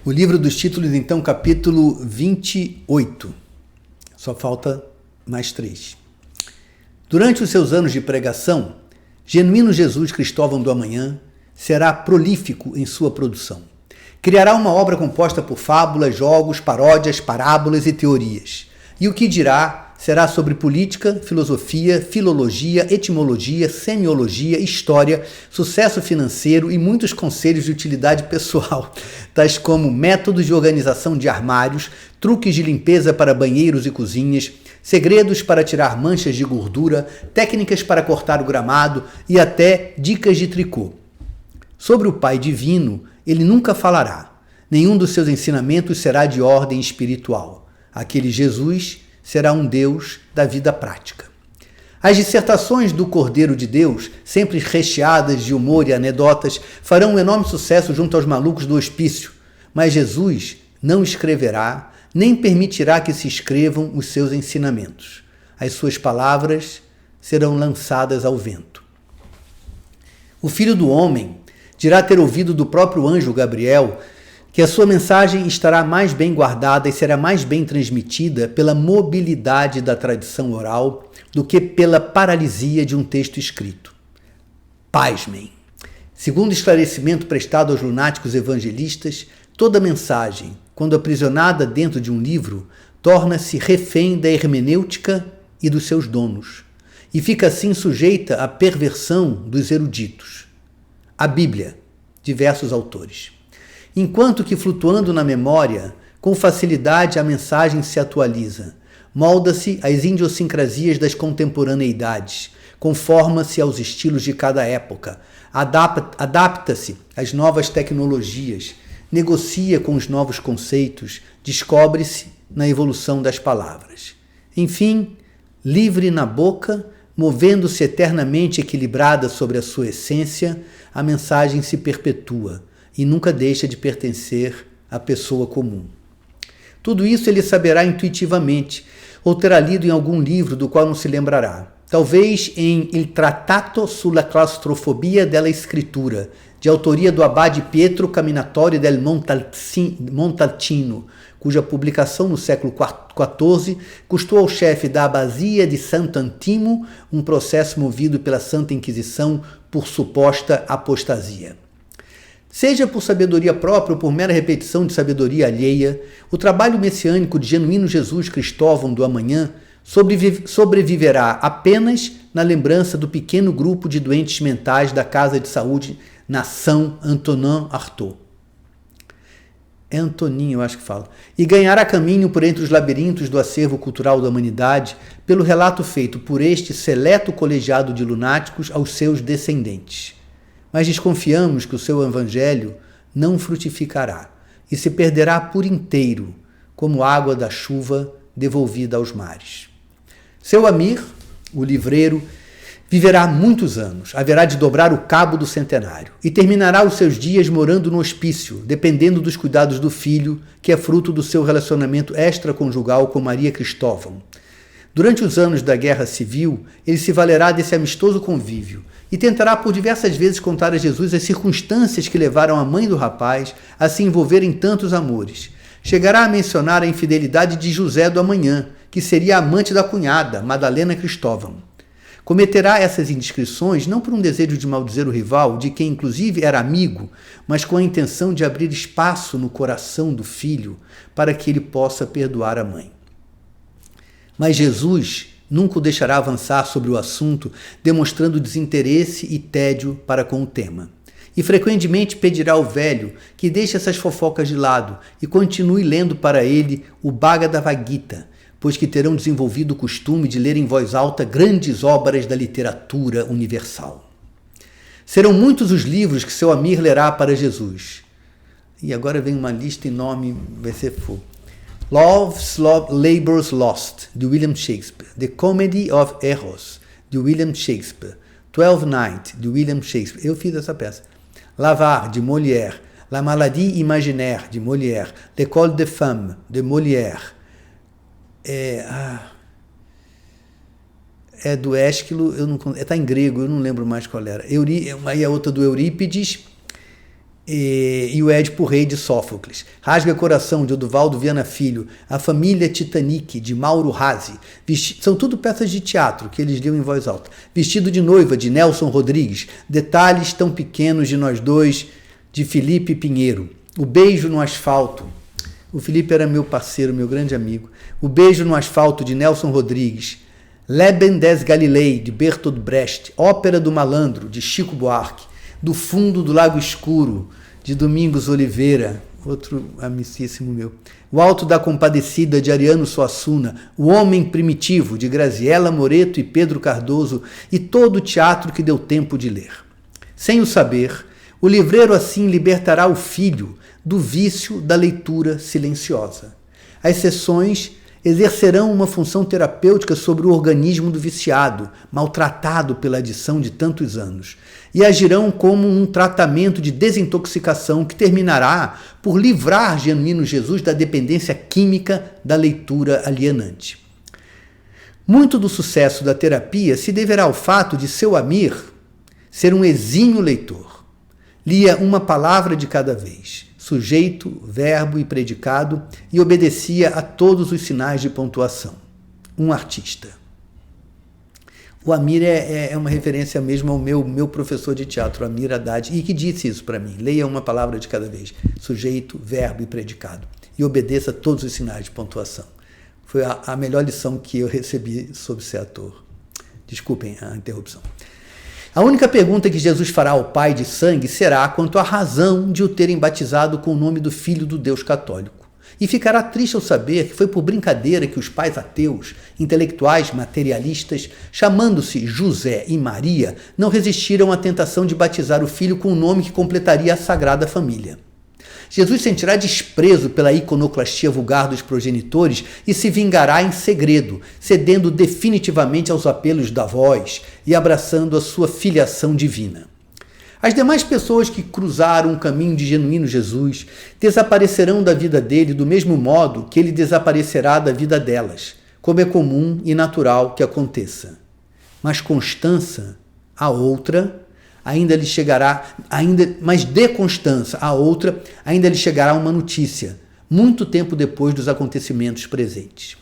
O livro dos títulos, então, capítulo 28. Só falta mais 3. Durante os seus anos de pregação, Genuíno Jesus Cristóvão do Amanhã será prolífico em sua produção. Criará uma obra composta por fábulas, jogos, paródias, parábolas e teorias. E o que dirá será sobre política, filosofia, filologia, etimologia, semiologia, história, sucesso financeiro e muitos conselhos de utilidade pessoal, tais como métodos de organização de armários, truques de limpeza para banheiros e cozinhas, segredos para tirar manchas de gordura, técnicas para cortar o gramado e até dicas de tricô. Sobre o Pai Divino, ele nunca falará. Nenhum dos seus ensinamentos será de ordem espiritual. Aquele Jesus será um Deus da vida prática. As dissertações do Cordeiro de Deus, sempre recheadas de humor e anedotas, farão um enorme sucesso junto aos malucos do hospício, mas Jesus não escreverá, nem permitirá que se escrevam os seus ensinamentos. As suas palavras serão lançadas ao vento. O Filho do Homem dirá ter ouvido do próprio anjo Gabriel que a sua mensagem estará mais bem guardada e será mais bem transmitida pela mobilidade da tradição oral do que pela paralisia de um texto escrito. Pasmem! Segundo esclarecimento prestado aos lunáticos evangelistas, toda mensagem, quando aprisionada dentro de um livro, torna-se refém da hermenêutica e dos seus donos, e fica assim sujeita à perversão dos eruditos. A Bíblia, diversos autores. Enquanto que, flutuando na memória, com facilidade a mensagem se atualiza, molda-se às idiosincrasias das contemporaneidades, conforma-se aos estilos de cada época, adapta-se às novas tecnologias, negocia com os novos conceitos, descobre-se na evolução das palavras. Enfim, livre na boca, movendo-se eternamente equilibrada sobre a sua essência, a mensagem se perpetua e nunca deixa de pertencer à pessoa comum. Tudo isso ele saberá intuitivamente, ou terá lido em algum livro do qual não se lembrará. Talvez em Il Trattato sulla claustrofobia della Scrittura, de autoria do abade Pietro Camminatori del Montalcino, cuja publicação no século XIV custou ao chefe da abadia de Santo Antimo um processo movido pela Santa Inquisição por suposta apostasia. Seja por sabedoria própria ou por mera repetição de sabedoria alheia, o trabalho messiânico de Genuíno Jesus Cristóvão do Amanhã sobreviverá apenas na lembrança do pequeno grupo de doentes mentais da Casa de Saúde na Saint-Antonin-Artaud. É Antoninho, eu acho que fala. E ganhará caminho por entre os labirintos do acervo cultural da humanidade pelo relato feito por este seleto colegiado de lunáticos aos seus descendentes. Mas desconfiamos que o seu evangelho não frutificará e se perderá por inteiro, como água da chuva devolvida aos mares. Seu Amir, o livreiro, viverá muitos anos, haverá de dobrar o cabo do centenário e terminará os seus dias morando no hospício, dependendo dos cuidados do filho, que é fruto do seu relacionamento extraconjugal com Maria Cristóvão. Durante os anos da Guerra Civil, ele se valerá desse amistoso convívio e tentará por diversas vezes contar a Jesus as circunstâncias que levaram a mãe do rapaz a se envolver em tantos amores. Chegará a mencionar a infidelidade de José do Amanhã, que seria amante da cunhada, Madalena Cristóvão. Cometerá essas indiscrições não por um desejo de maldizer o rival, de quem inclusive era amigo, mas com a intenção de abrir espaço no coração do filho para que ele possa perdoar a mãe. Mas Jesus nunca o deixará avançar sobre o assunto, demonstrando desinteresse e tédio para com o tema. E frequentemente pedirá ao velho que deixe essas fofocas de lado e continue lendo para ele o Bhagavad Gita, pois que terão desenvolvido o costume de ler em voz alta grandes obras da literatura universal. Serão muitos os livros que seu Amir lerá para Jesus. E agora vem uma lista enorme, vai ser fogo. Love's Labour's Lost, de William Shakespeare. The Comedy of Errors, de William Shakespeare. Twelfth Night, de William Shakespeare. Eu fiz essa peça. L'Avare, de Molière. La Maladie Imaginaire, de Molière. L'École des Femmes, de Molière. É do Ésquilo, está em grego, eu não lembro mais qual era. Aí a outra do Eurípides. e o Édipo Rei de Sófocles, Rasga Coração de Oduvaldo Viana Filho, A Família Titanic de Mauro Razzi, são tudo peças de teatro que eles liam em voz alta. Vestido de Noiva de Nelson Rodrigues, Detalhes Tão Pequenos de Nós Dois de Felipe Pinheiro, O Beijo no Asfalto, o Felipe era meu parceiro, meu grande amigo, O Beijo no Asfalto de Nelson Rodrigues, Leben des Galilei de Bertolt Brecht, Ópera do Malandro de Chico Buarque, Do Fundo do Lago Escuro, de Domingos Oliveira, outro amicíssimo meu. O Alto da Compadecida, de Ariano Suassuna, O Homem Primitivo, de Graziella Moreto e Pedro Cardoso, e todo o teatro que deu tempo de ler. Sem o saber, o livreiro assim libertará o filho do vício da leitura silenciosa. As sessões exercerão uma função terapêutica sobre o organismo do viciado, maltratado pela adição de tantos anos, e agirão como um tratamento de desintoxicação que terminará por livrar Genuíno Jesus da dependência química da leitura alienante. Muito do sucesso da terapia se deverá ao fato de seu Amir ser um exímio leitor. Lia uma palavra de cada vez, sujeito, verbo e predicado, e obedecia a todos os sinais de pontuação. Um artista. O Amir é uma referência mesmo ao meu professor de teatro, Amir Haddad, e que disse isso para mim. Leia uma palavra de cada vez, sujeito, verbo e predicado, e obedeça a todos os sinais de pontuação. Foi a melhor lição que eu recebi sobre ser ator. Desculpem a interrupção. A única pergunta que Jesus fará ao Pai de sangue será quanto à razão de o terem batizado com o nome do Filho do Deus católico. E ficará triste ao saber que foi por brincadeira que os pais ateus, intelectuais materialistas, chamando-se José e Maria, não resistiram à tentação de batizar o filho com o nome que completaria a Sagrada Família. Jesus sentirá desprezo pela iconoclastia vulgar dos progenitores e se vingará em segredo, cedendo definitivamente aos apelos da voz e abraçando a sua filiação divina. As demais pessoas que cruzaram o caminho de Genuíno Jesus desaparecerão da vida dele do mesmo modo que ele desaparecerá da vida delas, como é comum e natural que aconteça. Mas Constança, a outra, ainda lhe chegará, mas de Constança, a outra, ainda lhe chegará uma notícia, muito tempo depois dos acontecimentos presentes.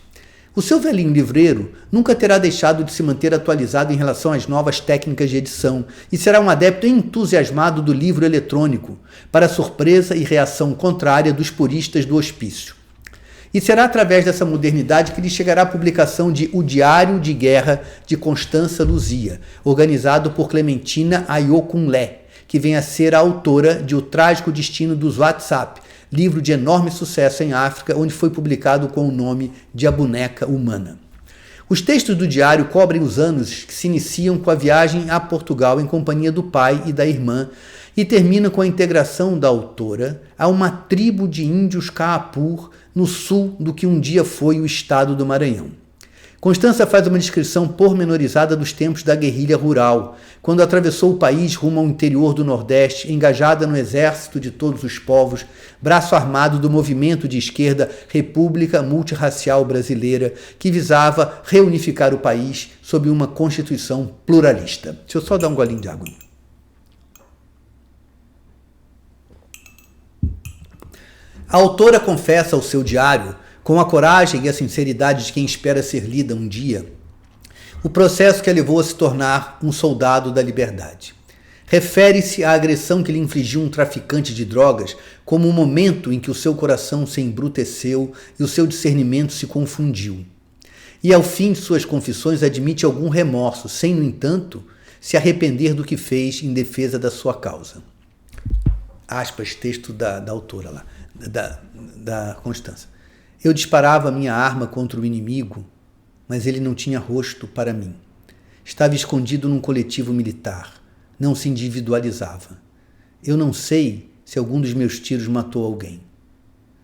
O seu velhinho livreiro nunca terá deixado de se manter atualizado em relação às novas técnicas de edição e será um adepto entusiasmado do livro eletrônico, para a surpresa e reação contrária dos puristas do hospício. E será através dessa modernidade que lhe chegará a publicação de O Diário de Guerra de Constança Luzia, organizado por Clementina Ayokunlé, que vem a ser a autora de O Trágico Destino dos WhatsApp, livro de enorme sucesso em África, onde foi publicado com o nome de A Boneca Humana. Os textos do diário cobrem os anos que se iniciam com a viagem a Portugal em companhia do pai e da irmã e termina com a integração da autora a uma tribo de índios Kaapur no sul do que um dia foi o estado do Maranhão. Constança faz uma descrição pormenorizada dos tempos da guerrilha rural, quando atravessou o país rumo ao interior do Nordeste, engajada no exército de todos os povos, braço armado do movimento de esquerda República Multirracial Brasileira, que visava reunificar o país sob uma constituição pluralista. Deixa eu só dar um golinho de água. A autora confessa ao seu diário, com a coragem e a sinceridade de quem espera ser lida um dia, o processo que a levou a se tornar um soldado da liberdade. Refere-se à agressão que lhe infligiu um traficante de drogas como um momento em que o seu coração se embruteceu e o seu discernimento se confundiu. E ao fim de suas confissões admite algum remorso, sem, no entanto, se arrepender do que fez em defesa da sua causa. Aspas, texto da autora lá, da Constança. Eu disparava minha arma contra o inimigo, mas ele não tinha rosto para mim. Estava escondido num coletivo militar. Não se individualizava. Eu não sei se algum dos meus tiros matou alguém.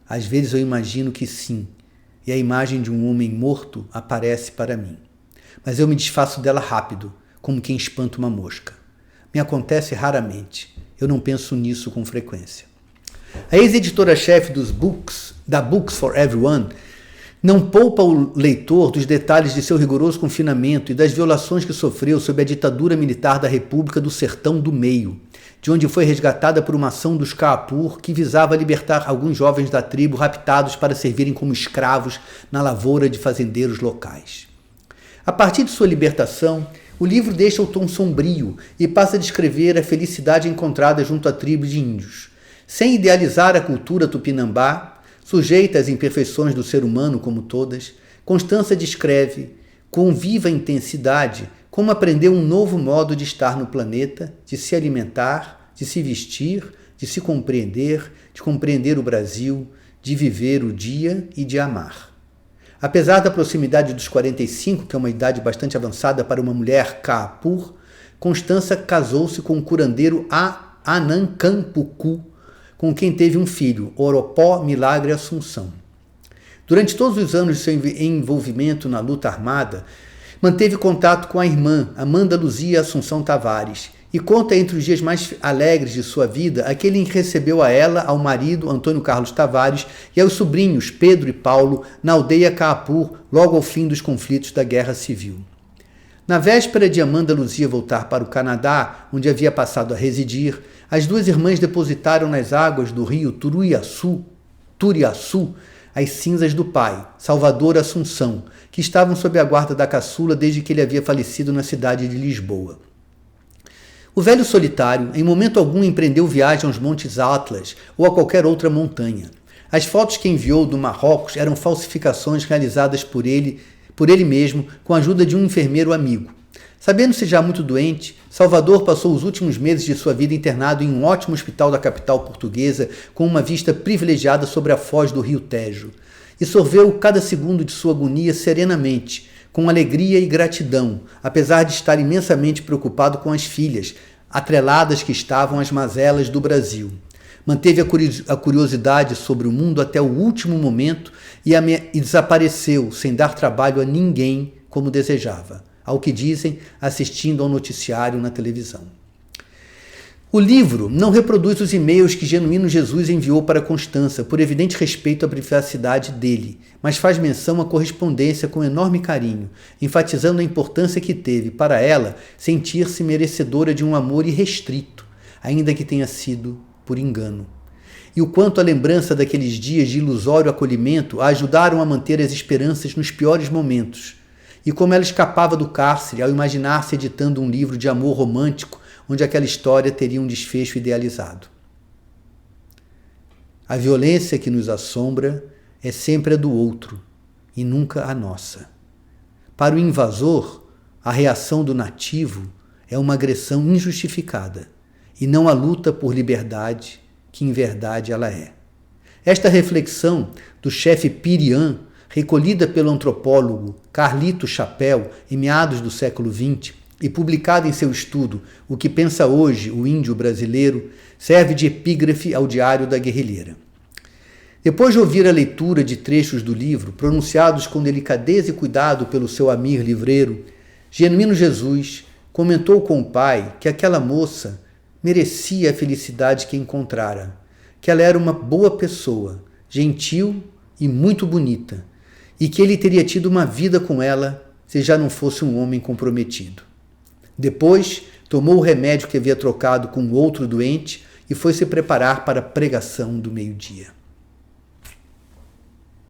Às vezes eu imagino que sim, e a imagem de um homem morto aparece para mim. Mas eu me desfaço dela rápido, como quem espanta uma mosca. Me acontece raramente. Eu não penso nisso com frequência. A ex-editora-chefe da Books for Everyone não poupa o leitor dos detalhes de seu rigoroso confinamento e das violações que sofreu sob a ditadura militar da República do Sertão do Meio, de onde foi resgatada por uma ação dos Kaapur que visava libertar alguns jovens da tribo raptados para servirem como escravos na lavoura de fazendeiros locais. A partir de sua libertação, o livro deixa o tom sombrio e passa a descrever a felicidade encontrada junto à tribo de índios. Sem idealizar a cultura tupinambá, sujeita às imperfeições do ser humano como todas, Constança descreve, com viva intensidade, como aprendeu um novo modo de estar no planeta, de se alimentar, de se vestir, de se compreender, de compreender o Brasil, de viver o dia e de amar. Apesar da proximidade dos 45, que é uma idade bastante avançada para uma mulher Kaapur, Constança casou-se com o curandeiro Anankampuku, com quem teve um filho, Oropó Milagre Assunção. Durante todos os anos de seu envolvimento na luta armada, manteve contato com a irmã, Amanda Luzia Assunção Tavares, e conta entre os dias mais alegres de sua vida aquele em que recebeu a ela, ao marido, Antônio Carlos Tavares, e aos sobrinhos, Pedro e Paulo, na aldeia Kaapur, logo ao fim dos conflitos da Guerra Civil. Na véspera de Amanda Luzia voltar para o Canadá, onde havia passado a residir, as duas irmãs depositaram nas águas do rio Turiaçu, as cinzas do pai, Salvador Assunção, que estavam sob a guarda da caçula desde que ele havia falecido na cidade de Lisboa. O velho solitário, em momento algum, empreendeu viagem aos Montes Atlas ou a qualquer outra montanha. As fotos que enviou do Marrocos eram falsificações realizadas por ele mesmo com a ajuda de um enfermeiro amigo. Sabendo-se já muito doente, Salvador passou os últimos meses de sua vida internado em um ótimo hospital da capital portuguesa com uma vista privilegiada sobre a foz do rio Tejo. E sorveu cada segundo de sua agonia serenamente, com alegria e gratidão, apesar de estar imensamente preocupado com as filhas, atreladas que estavam às mazelas do Brasil. Manteve a curiosidade sobre o mundo até o último momento e desapareceu sem dar trabalho a ninguém como desejava, ao que dizem assistindo ao noticiário na televisão. O livro não reproduz os e-mails que Genuíno Jesus enviou para Constança, por evidente respeito à privacidade dele, mas faz menção à correspondência com enorme carinho, enfatizando a importância que teve para ela sentir-se merecedora de um amor irrestrito, ainda que tenha sido por engano. E o quanto a lembrança daqueles dias de ilusório acolhimento a ajudaram a manter as esperanças nos piores momentos, e como ela escapava do cárcere ao imaginar-se editando um livro de amor romântico onde aquela história teria um desfecho idealizado. A violência que nos assombra é sempre a do outro e nunca a nossa. Para o invasor, a reação do nativo é uma agressão injustificada e não a luta por liberdade, que em verdade ela é. Esta reflexão do chefe Pirian, recolhida pelo antropólogo Carlito Chapéu em meados do século XX, e publicada em seu estudo O que pensa hoje o índio brasileiro, serve de epígrafe ao Diário da Guerrilheira. Depois de ouvir a leitura de trechos do livro, pronunciados com delicadeza e cuidado pelo seu Amir livreiro, Genuíno Jesus comentou com o pai que aquela moça merecia a felicidade que encontrara, que ela era uma boa pessoa, gentil e muito bonita, e que ele teria tido uma vida com ela se já não fosse um homem comprometido. Depois, tomou o remédio que havia trocado com outro doente e foi se preparar para a pregação do meio-dia.